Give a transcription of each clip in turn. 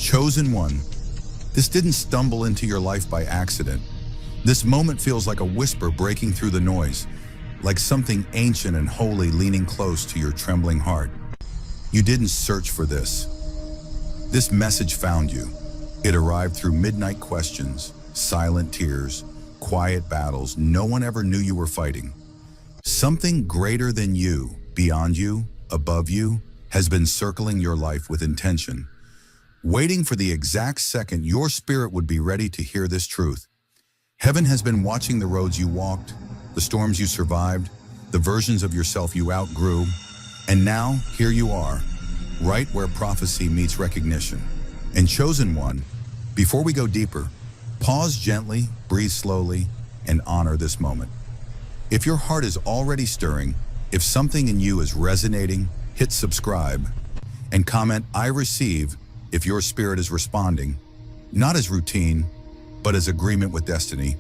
Chosen one, this didn't stumble into your life by accident. This moment feels like a whisper breaking through the noise, like something ancient and holy leaning close to your trembling heart. You didn't search for this. This message found you. It arrived through midnight questions, silent tears, quiet battles no one ever knew you were fighting. Something greater than you, beyond you, above you, has been circling your life with intention, waiting for the exact second your spirit would be ready to hear this truth. Heaven has been watching the roads you walked, the storms you survived, the versions of yourself you outgrew, and now here you are, right where prophecy meets recognition. And chosen one, before we go deeper, pause gently, breathe slowly, and honor this moment. If your heart is already stirring, if something in you is resonating, hit subscribe and comment "I receive" if your spirit is responding, not as routine, but as agreement with destiny.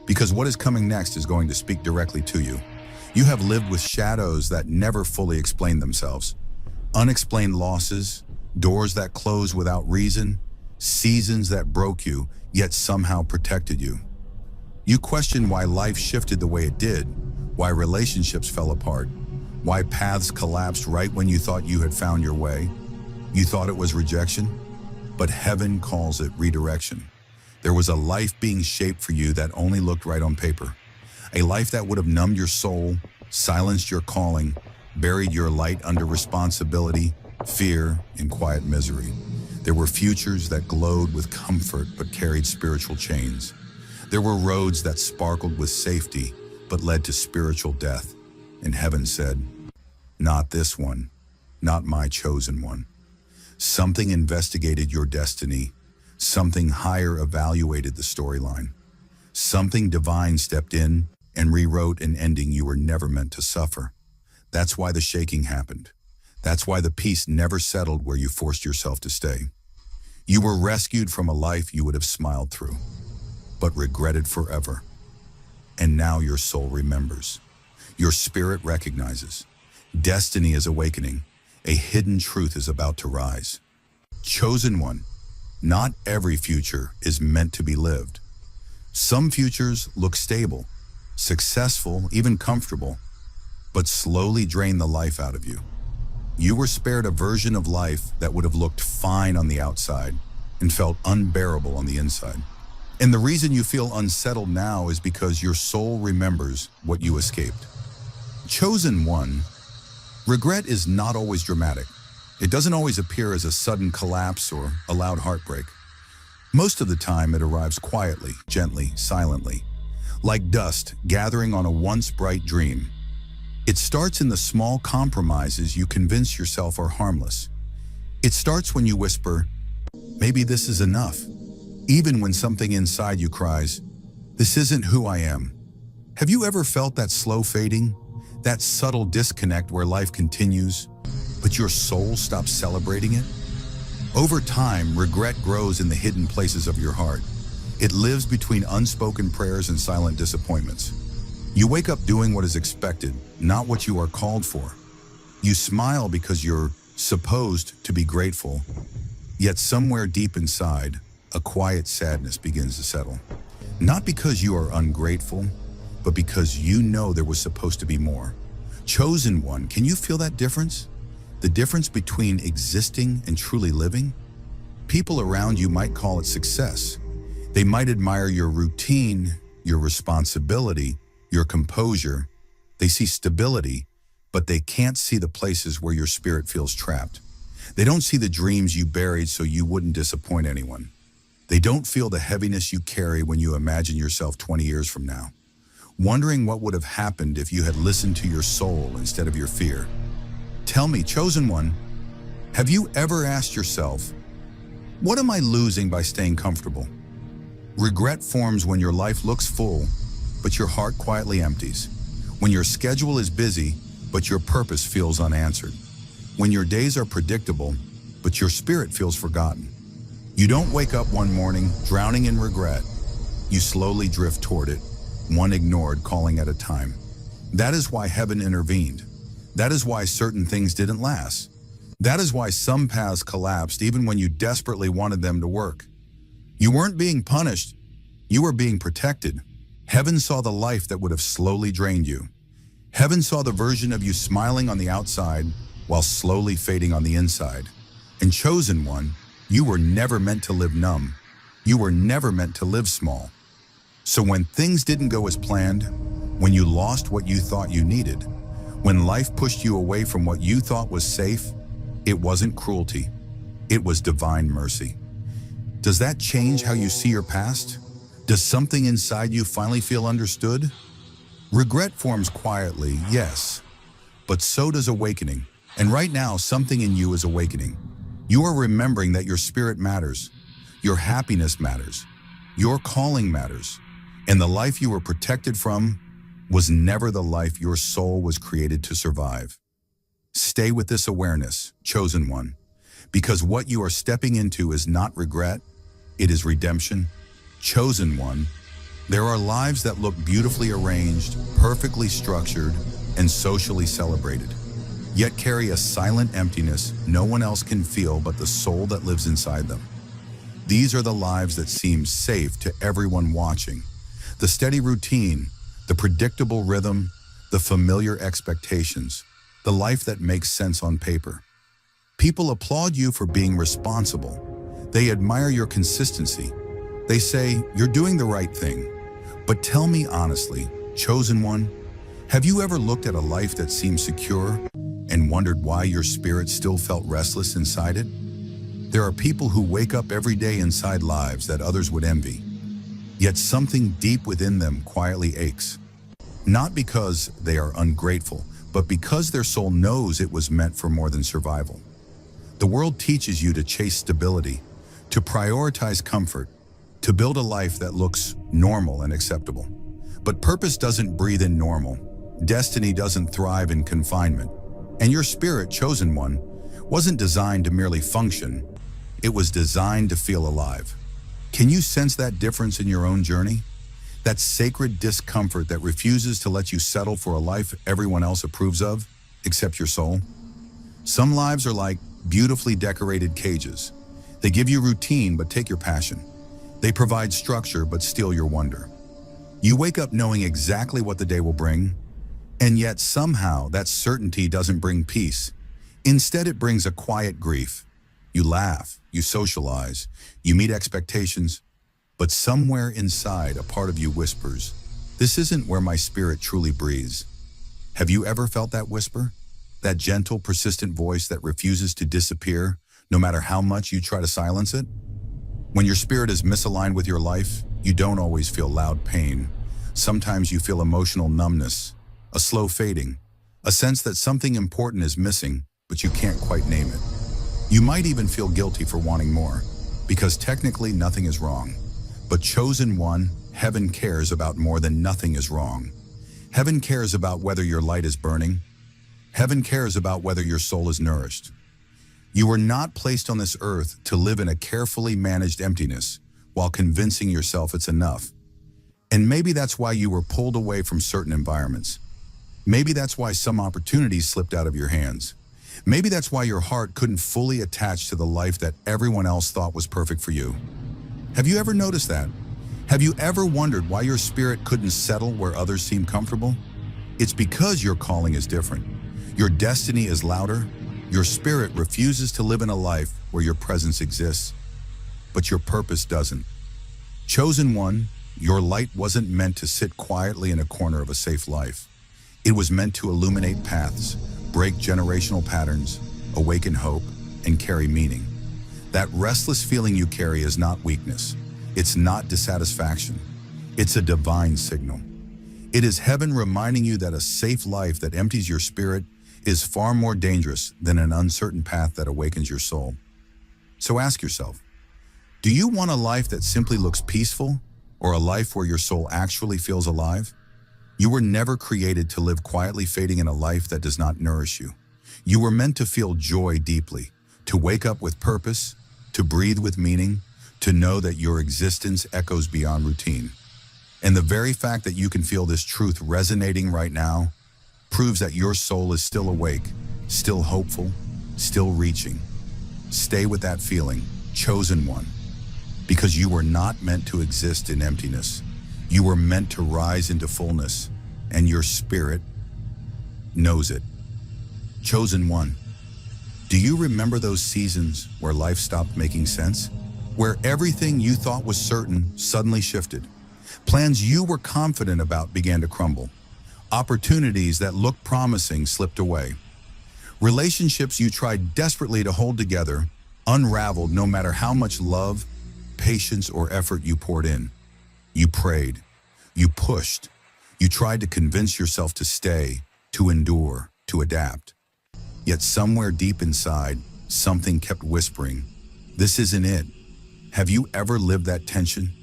Because what is coming next is going to speak directly to you. You have lived with shadows that never fully explain themselves. Unexplained losses, doors that close without reason, seasons that broke you, yet somehow protected you. You question why life shifted the way it did, why relationships fell apart, why paths collapsed right when you thought you had found your way. You thought it was rejection, but heaven calls it redirection. There was a life being shaped for you that only looked right on paper. A life that would have numbed your soul, silenced your calling, buried your light under responsibility, fear, and quiet misery. There were futures that glowed with comfort but carried spiritual chains. There were roads that sparkled with safety but led to spiritual death. And heaven said, "Not this one, not my chosen one." Something investigated your destiny. Something higher evaluated the storyline. Something divine stepped in and rewrote an ending you were never meant to suffer. That's why the shaking happened. That's why the peace never settled where you forced yourself to stay. You were rescued from a life you would have smiled through, but regretted forever. And now your soul remembers. Your spirit recognizes. Destiny is awakening. A hidden truth is about to rise. Chosen one, not every future is meant to be lived. Some futures look stable, successful, even comfortable, but slowly drain the life out of you. You were spared a version of life that would have looked fine on the outside and felt unbearable on the inside. And the reason you feel unsettled now is because your soul remembers what you escaped. Chosen one, regret is not always dramatic. It doesn't always appear as a sudden collapse or a loud heartbreak. Most of the time, it arrives quietly, gently, silently, like dust gathering on a once bright dream. It starts in the small compromises you convince yourself are harmless. It starts when you whisper, "Maybe this is enough," even when something inside you cries, "This isn't who I am." Have you ever felt that slow fading, that subtle disconnect where life continues, but your soul stops celebrating it? Over time, regret grows in the hidden places of your heart. It lives between unspoken prayers and silent disappointments. You wake up doing what is expected, not what you are called for. You smile because you're supposed to be grateful, yet somewhere deep inside, a quiet sadness begins to settle. Not because you are ungrateful, but because you know there was supposed to be more. Chosen one, can you feel that difference? The difference between existing and truly living? People around you might call it success. They might admire your routine, your responsibility, your composure. They see stability, but they can't see the places where your spirit feels trapped. They don't see the dreams you buried so you wouldn't disappoint anyone. They don't feel the heaviness you carry when you imagine yourself 20 years from now, wondering what would have happened if you had listened to your soul instead of your fear. Tell me, chosen one, have you ever asked yourself, what am I losing by staying comfortable? Regret forms when your life looks full, but your heart quietly empties. When your schedule is busy, but your purpose feels unanswered. When your days are predictable, but your spirit feels forgotten. You don't wake up one morning drowning in regret. You slowly drift toward it, one ignored calling at a time. That is why heaven intervened. That is why certain things didn't last. That is why some paths collapsed even when you desperately wanted them to work. You weren't being punished, you were being protected. Heaven saw the life that would have slowly drained you. Heaven saw the version of you smiling on the outside while slowly fading on the inside. And chosen one, you were never meant to live numb. You were never meant to live small. So when things didn't go as planned, when you lost what you thought you needed, when life pushed you away from what you thought was safe, it wasn't cruelty. It was divine mercy. Does that change how you see your past? Does something inside you finally feel understood? Regret forms quietly, yes, but so does awakening. And right now, something in you is awakening. You are remembering that your spirit matters, your happiness matters, your calling matters, and the life you were protected from was never the life your soul was created to survive. Stay with this awareness, chosen one, because what you are stepping into is not regret, it is redemption. Chosen one, there are lives that look beautifully arranged, perfectly structured, and socially celebrated, yet carry a silent emptiness no one else can feel but the soul that lives inside them. These are the lives that seem safe to everyone watching. The steady routine, the predictable rhythm, the familiar expectations, the life that makes sense on paper. People applaud you for being responsible. They admire your consistency. They say, you're doing the right thing. But tell me honestly, chosen one, have you ever looked at a life that seemed secure and wondered why your spirit still felt restless inside it? There are people who wake up every day inside lives that others would envy, yet something deep within them quietly aches. Not because they are ungrateful, but because their soul knows it was meant for more than survival. The world teaches you to chase stability, to prioritize comfort, to build a life that looks normal and acceptable. But purpose doesn't breathe in normal. Destiny doesn't thrive in confinement. And your spirit, chosen one, wasn't designed to merely function. It was designed to feel alive. Can you sense that difference in your own journey? That sacred discomfort that refuses to let you settle for a life everyone else approves of, except your soul? Some lives are like beautifully decorated cages. They give you routine but take your passion. They provide structure but steal your wonder. You wake up knowing exactly what the day will bring, and yet somehow that certainty doesn't bring peace. Instead, it brings a quiet grief. You laugh, you socialize, you meet expectations, but somewhere inside a part of you whispers, this isn't where my spirit truly breathes. Have you ever felt that whisper? That gentle, persistent voice that refuses to disappear, no matter how much you try to silence it? When your spirit is misaligned with your life, you don't always feel loud pain. Sometimes you feel emotional numbness, a slow fading, a sense that something important is missing, but you can't quite name it. You might even feel guilty for wanting more, because technically nothing is wrong. But chosen one, heaven cares about more than nothing is wrong. Heaven cares about whether your light is burning. Heaven cares about whether your soul is nourished. You were not placed on this earth to live in a carefully managed emptiness while convincing yourself it's enough. And maybe that's why you were pulled away from certain environments. Maybe that's why some opportunities slipped out of your hands. Maybe that's why your heart couldn't fully attach to the life that everyone else thought was perfect for you. Have you ever noticed that? Have you ever wondered why your spirit couldn't settle where others seem comfortable? It's because your calling is different. Your destiny is louder. Your spirit refuses to live in a life where your presence exists, but your purpose doesn't. Chosen one, your light wasn't meant to sit quietly in a corner of a safe life. It was meant to illuminate paths, break generational patterns, awaken hope, and carry meaning. That restless feeling you carry is not weakness. It's not dissatisfaction. It's a divine signal. It is heaven reminding you that a safe life that empties your spirit is far more dangerous than an uncertain path that awakens your soul. So ask yourself, do you want a life that simply looks peaceful, or a life where your soul actually feels alive? You were never created to live quietly fading in a life that does not nourish you. You were meant to feel joy deeply, to wake up with purpose, to breathe with meaning, to know that your existence echoes beyond routine. And the very fact that you can feel this truth resonating right now proves that your soul is still awake, still hopeful, still reaching. Stay with that feeling, chosen one, because you were not meant to exist in emptiness. You were meant to rise into fullness, and your spirit knows it. Chosen one. Do you remember those seasons where life stopped making sense? Where everything you thought was certain suddenly shifted? Plans you were confident about began to crumble. Opportunities that looked promising slipped away. Relationships you tried desperately to hold together unraveled no matter how much love, patience, or effort you poured in. You prayed. You pushed. You tried to convince yourself to stay, to endure, to adapt. Yet somewhere deep inside, something kept whispering, "This isn't it." Have you ever lived that tension?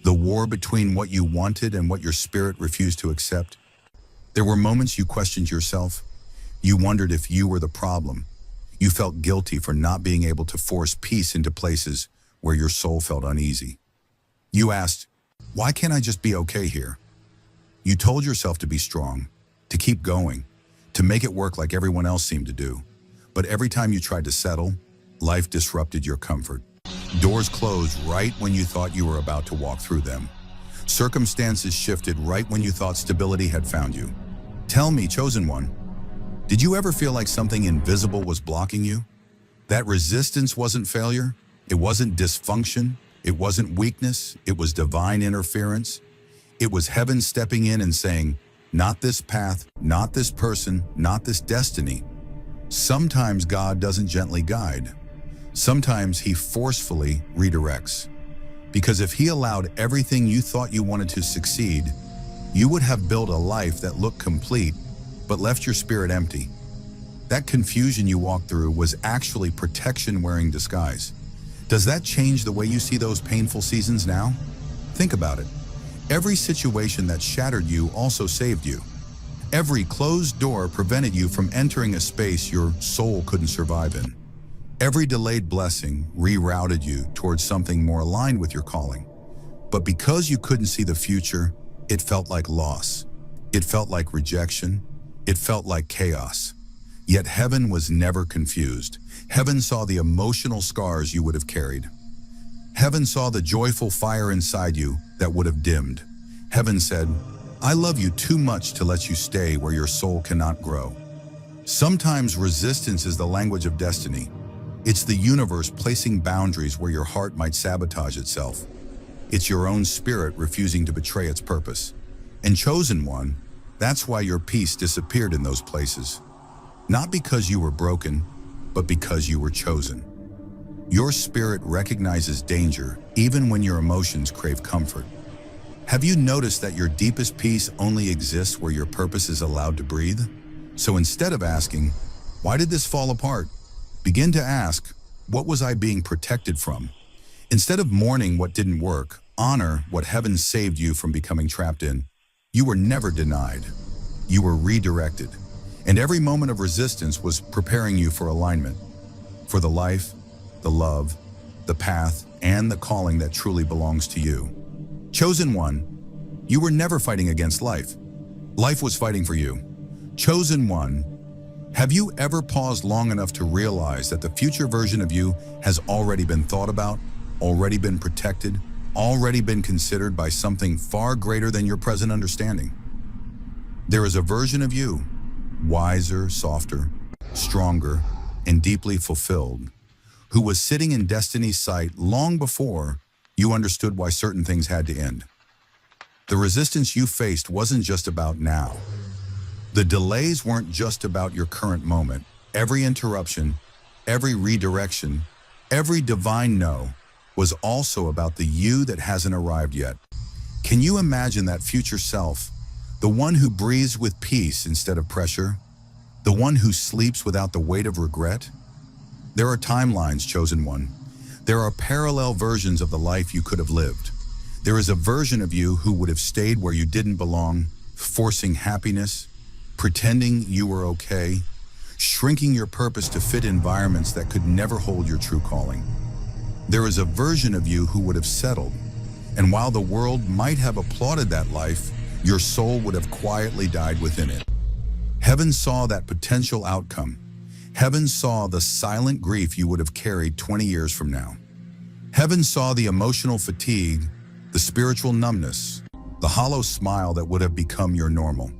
The war between what you wanted and what your spirit refused to accept? There were moments you questioned yourself. You wondered if you were the problem. You felt guilty for not being able to force peace into places where your soul felt uneasy. You asked, "Why can't I just be okay here?" You told yourself to be strong, to keep going, to make it work like everyone else seemed to do. But every time you tried to settle, life disrupted your comfort. Doors closed right when you thought you were about to walk through them. Circumstances shifted right when you thought stability had found you. Tell me, chosen one, did you ever feel like something invisible was blocking you? That resistance wasn't failure, it wasn't dysfunction, it wasn't weakness, it was divine interference. It was heaven stepping in and saying, "Not this path, not this person, not this destiny." Sometimes God doesn't gently guide. Sometimes he forcefully redirects. Because if he allowed everything you thought you wanted to succeed, you would have built a life that looked complete, but left your spirit empty. That confusion you walked through was actually protection wearing disguise. Does that change the way you see those painful seasons now? Think about it. Every situation that shattered you also saved you. Every closed door prevented you from entering a space your soul couldn't survive in. Every delayed blessing rerouted you towards something more aligned with your calling. But because you couldn't see the future, it felt like loss. It felt like rejection. It felt like chaos. Yet heaven was never confused. Heaven saw the emotional scars you would have carried. Heaven saw the joyful fire inside you that would have dimmed. Heaven said, "I love you too much to let you stay where your soul cannot grow." Sometimes resistance is the language of destiny. It's the universe placing boundaries where your heart might sabotage itself. It's your own spirit refusing to betray its purpose. And chosen one, that's why your peace disappeared in those places. Not because you were broken, but because you were chosen. Your spirit recognizes danger even when your emotions crave comfort. Have you noticed that your deepest peace only exists where your purpose is allowed to breathe? So instead of asking, "Why did this fall apart?" begin to ask, "What was I being protected from?" Instead of mourning what didn't work, honor what heaven saved you from becoming trapped in. You were never denied. You were redirected. And every moment of resistance was preparing you for alignment, for the life, the love, the path, and the calling that truly belongs to you. Chosen one, you were never fighting against life. Life was fighting for you. Chosen one, have you ever paused long enough to realize that the future version of you has already been thought about, already been protected, already been considered by something far greater than your present understanding? There is a version of you, wiser, softer, stronger, and deeply fulfilled, who was sitting in destiny's sight long before you understood why certain things had to end. The resistance you faced wasn't just about now. The delays weren't just about your current moment. Every interruption, every redirection, every divine no was also about the you that hasn't arrived yet. Can you imagine that future self, the one who breathes with peace instead of pressure, the one who sleeps without the weight of regret? There are timelines, chosen one. There are parallel versions of the life you could have lived. There is a version of you who would have stayed where you didn't belong, forcing happiness, pretending you were okay, shrinking your purpose to fit environments that could never hold your true calling. There is a version of you who would have settled, and while the world might have applauded that life, your soul would have quietly died within it. Heaven saw that potential outcome. Heaven saw the silent grief you would have carried 20 years from now. Heaven saw the emotional fatigue, the spiritual numbness, the hollow smile that would have become your normal.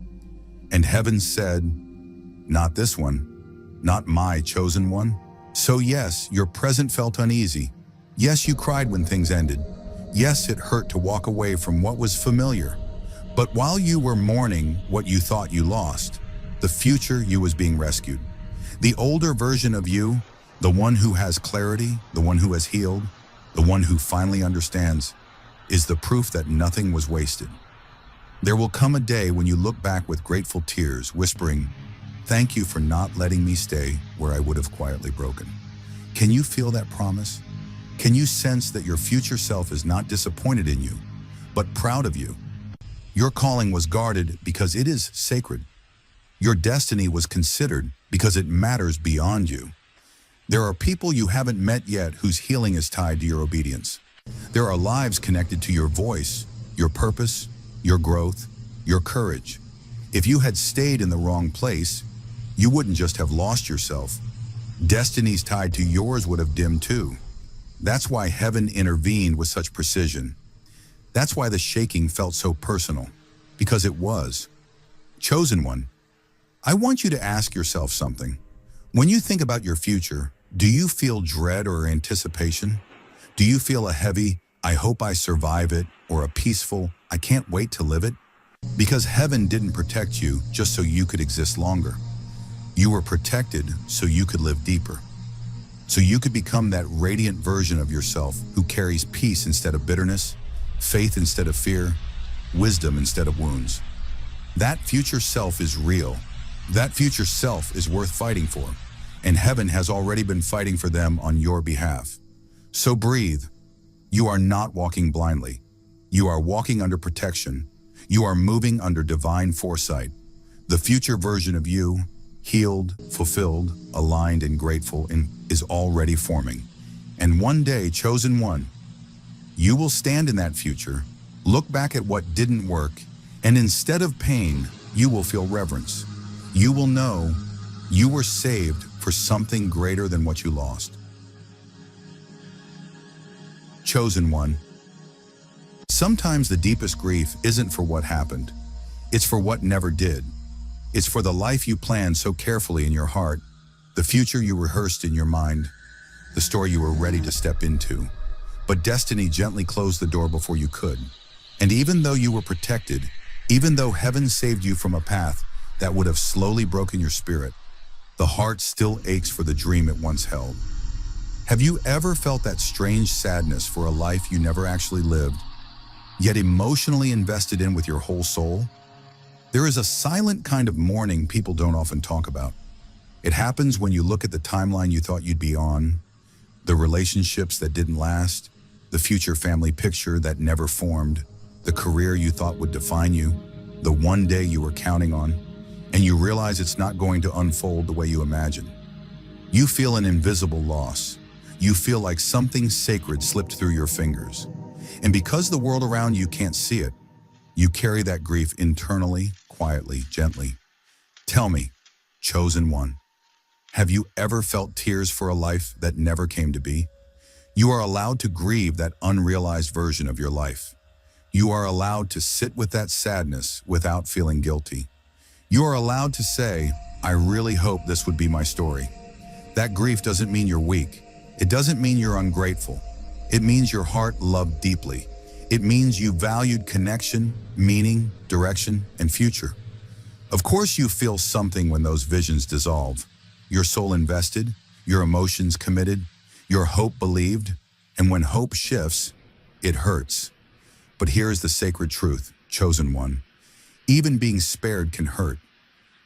And heaven said, "Not this one, not my chosen one." So yes, your present felt uneasy. Yes, you cried when things ended. Yes, it hurt to walk away from what was familiar. But while you were mourning what you thought you lost, the future you was being rescued. The older version of you, the one who has clarity, the one who has healed, the one who finally understands, is the proof that nothing was wasted. There will come a day when you look back with grateful tears, whispering, "Thank you for not letting me stay where I would have quietly broken." Can you feel that promise? Can you sense that your future self is not disappointed in you, but proud of you? Your calling was guarded because it is sacred. Your destiny was considered because it matters beyond you. There are people you haven't met yet whose healing is tied to your obedience. There are lives connected to your voice, your purpose, your growth, your courage. If you had stayed in the wrong place, you wouldn't just have lost yourself. Destinies tied to yours would have dimmed too. That's why heaven intervened with such precision. That's why the shaking felt so personal, because it was. Chosen one, I want you to ask yourself something. When you think about your future, do you feel dread or anticipation? Do you feel a heavy, "I hope I survive it," or a peaceful, "I can't wait to live it"? Because heaven didn't protect you just so you could exist longer. You were protected so you could live deeper. So you could become that radiant version of yourself who carries peace instead of bitterness, faith instead of fear, wisdom instead of wounds. That future self is real. That future self is worth fighting for, and heaven has already been fighting for them on your behalf. So breathe. You are not walking blindly. You are walking under protection. You are moving under divine foresight. The future version of you, healed, fulfilled, aligned, and grateful, is already forming. And one day, chosen one, you will stand in that future, look back at what didn't work, and instead of pain, you will feel reverence. You will know you were saved for something greater than what you lost. Chosen one. Sometimes the deepest grief isn't for what happened. It's for what never did. It's for the life you planned so carefully in your heart, the future you rehearsed in your mind, the story you were ready to step into. But destiny gently closed the door before you could. And even though you were protected, even though heaven saved you from a path that would have slowly broken your spirit, the heart still aches for the dream it once held. Have you ever felt that strange sadness for a life you never actually lived, yet emotionally invested in with your whole soul? There is a silent kind of mourning people don't often talk about. It happens when you look at the timeline you thought you'd be on, the relationships that didn't last, the future family picture that never formed, the career you thought would define you, the one day you were counting on, and you realize it's not going to unfold the way you imagined. You feel an invisible loss. You feel like something sacred slipped through your fingers. And because the world around you can't see it, you carry that grief internally, quietly, gently. Tell me, chosen one, have you ever felt tears for a life that never came to be? You are allowed to grieve that unrealized version of your life. You are allowed to sit with that sadness without feeling guilty. You are allowed to say, "I really hope this would be my story." That grief doesn't mean you're weak. It doesn't mean you're ungrateful. It means your heart loved deeply. It means you valued connection, meaning, direction, and future. Of course you feel something when those visions dissolve. Your soul invested, your emotions committed, your hope believed, and when hope shifts, it hurts. But here's the sacred truth, chosen one. Even being spared can hurt.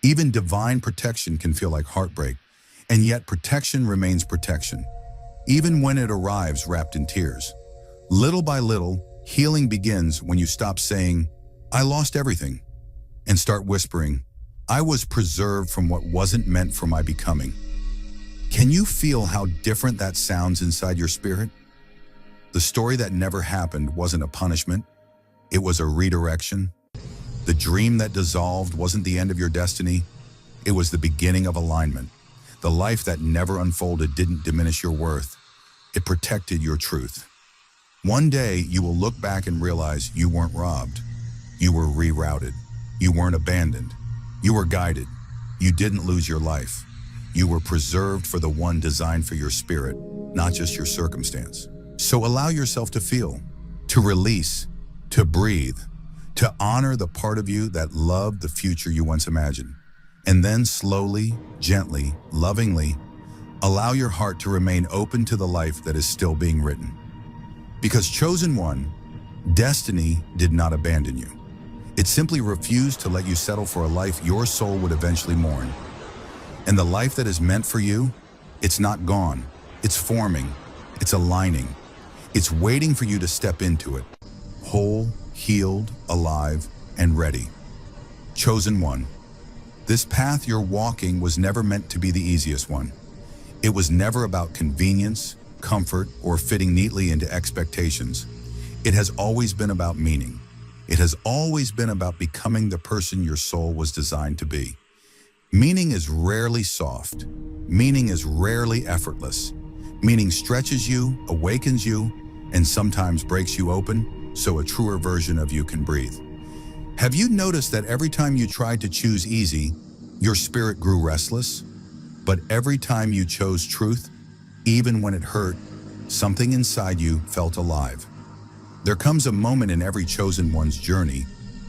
Even divine protection can feel like heartbreak, and yet protection remains protection, even when it arrives wrapped in tears. Little by little, healing begins when you stop saying, "I lost everything," and start whispering, "I was preserved from what wasn't meant for my becoming." Can you feel how different that sounds inside your spirit? The story that never happened wasn't a punishment. It was a redirection. The dream that dissolved wasn't the end of your destiny. It was the beginning of alignment. The life that never unfolded didn't diminish your worth. It protected your truth. One day, you will look back and realize you weren't robbed. You were rerouted. You weren't abandoned. You were guided. You didn't lose your life. You were preserved for the one designed for your spirit, not just your circumstance. So allow yourself to feel, to release, to breathe, to honor the part of you that loved the future you once imagined. And then slowly, gently, lovingly, allow your heart to remain open to the life that is still being written. Because chosen one, destiny did not abandon you. It simply refused to let you settle for a life your soul would eventually mourn. And the life that is meant for you, it's not gone. It's forming. It's aligning. It's waiting for you to step into it. Whole, healed, alive, and ready. Chosen one. This path you're walking was never meant to be the easiest one. It was never about convenience, comfort, or fitting neatly into expectations. It has always been about meaning. It has always been about becoming the person your soul was designed to be. Meaning is rarely soft. Meaning is rarely effortless. Meaning stretches you, awakens you, and sometimes breaks you open so a truer version of you can breathe. Have you noticed that every time you tried to choose easy, your spirit grew restless? But every time you chose truth, even when it hurt, something inside you felt alive. There comes a moment in every chosen one's journey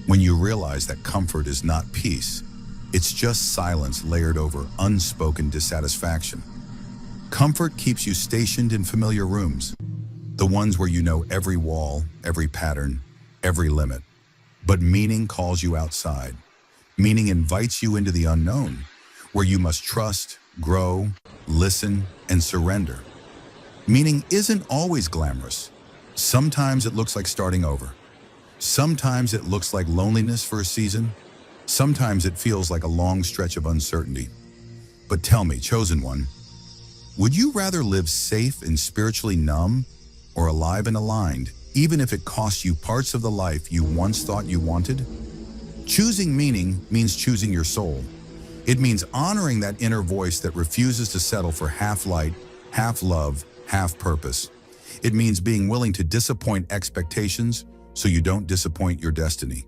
when you realize that comfort is not peace. It's just silence layered over unspoken dissatisfaction. Comfort keeps you stationed in familiar rooms, the ones where you know every wall, every pattern, every limit. But meaning calls you outside. Meaning invites you into the unknown, where you must trust, grow, listen, and surrender. Meaning isn't always glamorous. Sometimes it looks like starting over. Sometimes it looks like loneliness for a season. Sometimes it feels like a long stretch of uncertainty. But tell me, chosen one, would you rather live safe and spiritually numb or alive and aligned, even if it costs you parts of the life you once thought you wanted? Choosing meaning means choosing your soul. It means honoring that inner voice that refuses to settle for half light, half love, half purpose. It means being willing to disappoint expectations so you don't disappoint your destiny.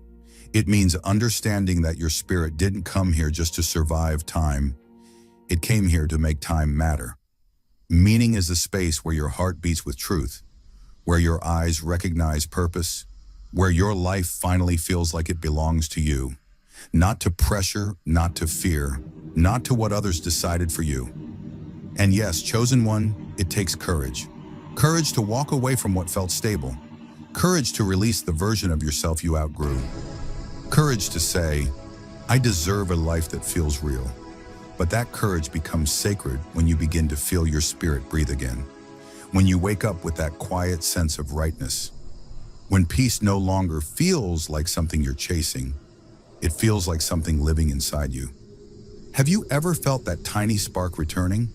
It means understanding that your spirit didn't come here just to survive time. It came here to make time matter. Meaning is the space where your heart beats with truth, where your eyes recognize purpose, where your life finally feels like it belongs to you. Not to pressure, not to fear, not to what others decided for you. And yes, chosen one, it takes courage. Courage to walk away from what felt stable. Courage to release the version of yourself you outgrew. Courage to say, I deserve a life that feels real. But that courage becomes sacred when you begin to feel your spirit breathe again. When you wake up with that quiet sense of rightness. When peace no longer feels like something you're chasing, it feels like something living inside you. Have you ever felt that tiny spark returning?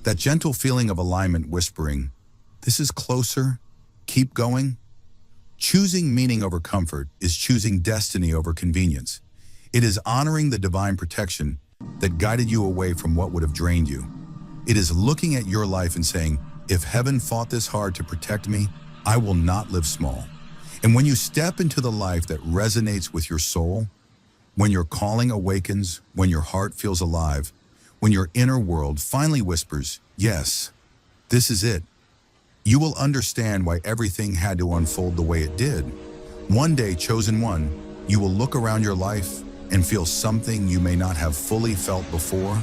That gentle feeling of alignment whispering, this is closer, keep going? Choosing meaning over comfort is choosing destiny over convenience. It is honoring the divine protection that guided you away from what would have drained you. It is looking at your life and saying, if heaven fought this hard to protect me, I will not live small. And when you step into the life that resonates with your soul, when your calling awakens, when your heart feels alive, when your inner world finally whispers, yes, this is it, you will understand why everything had to unfold the way it did. One day, chosen one, you will look around your life and feel something you may not have fully felt before.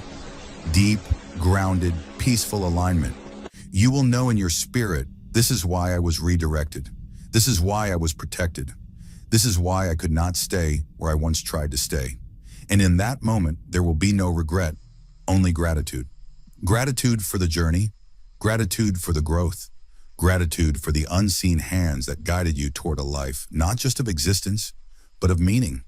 Deep, grounded, peaceful alignment. You will know in your spirit, this is why I was redirected. This is why I was protected. This is why I could not stay where I once tried to stay. And in that moment, there will be no regret, only gratitude. Gratitude for the journey, gratitude for the growth, gratitude for the unseen hands that guided you toward a life, not just of existence, but of meaning.